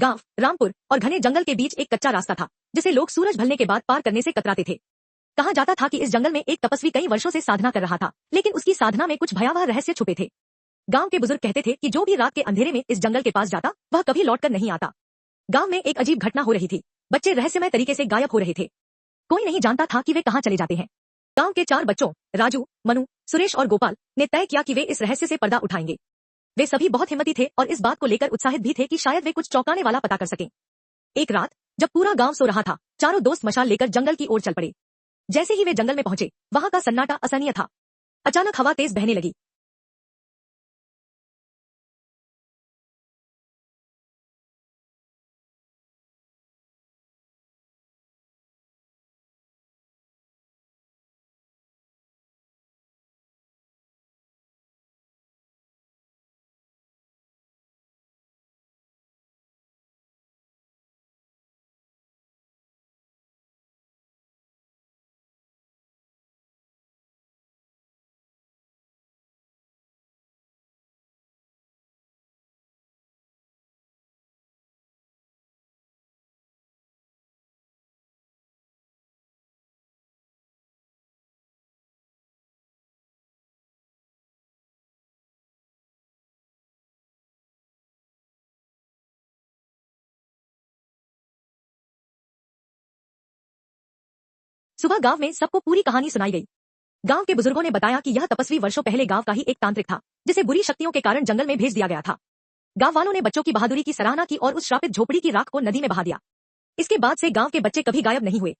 गांव, रामपुर और घने जंगल के बीच एक कच्चा रास्ता था जिसे लोग सूरज ढलने के बाद पार करने से कतराते थे। कहा जाता था कि इस जंगल में एक तपस्वी कई वर्षों से साधना कर रहा था, लेकिन उसकी साधना में कुछ भयावह रहस्य छुपे थे। गांव के बुजुर्ग कहते थे कि जो भी रात के अंधेरे में इस जंगल के पास जाता वह कभी लौटकर नहीं आता। गांव में एक अजीब घटना हो रही थी। बच्चे रहस्यमय तरीके से गायब हो रहे थे। कोई नहीं जानता था कि वे कहां चले जाते हैं। गांव के 4 बच्चों राजू, मनु, सुरेश और गोपाल ने तय किया कि वे इस रहस्य से पर्दा उठाएंगे। वे सभी बहुत हिम्मती थे और इस बात को लेकर उत्साहित भी थे कि शायद वे कुछ चौंकाने वाला पता कर सकें। एक रात जब पूरा गांव सो रहा था, चारों दोस्त मशाल लेकर जंगल की ओर चल पड़े। जैसे ही वे जंगल में पहुंचे, वहां का सन्नाटा असहनीय था। अचानक हवा तेज बहने लगी। सुबह गांव में सबको पूरी कहानी सुनाई गई। गांव के बुजुर्गों ने बताया कि यह तपस्वी वर्षों पहले गांव का ही एक तांत्रिक था, जिसे बुरी शक्तियों के कारण जंगल में भेज दिया गया था। गांव वालों ने बच्चों की बहादुरी की सराहना की और उस श्रापित झोपड़ी की राख को नदी में बहा दिया। इसके बाद से गांव के बच्चे कभी गायब नहीं हुए।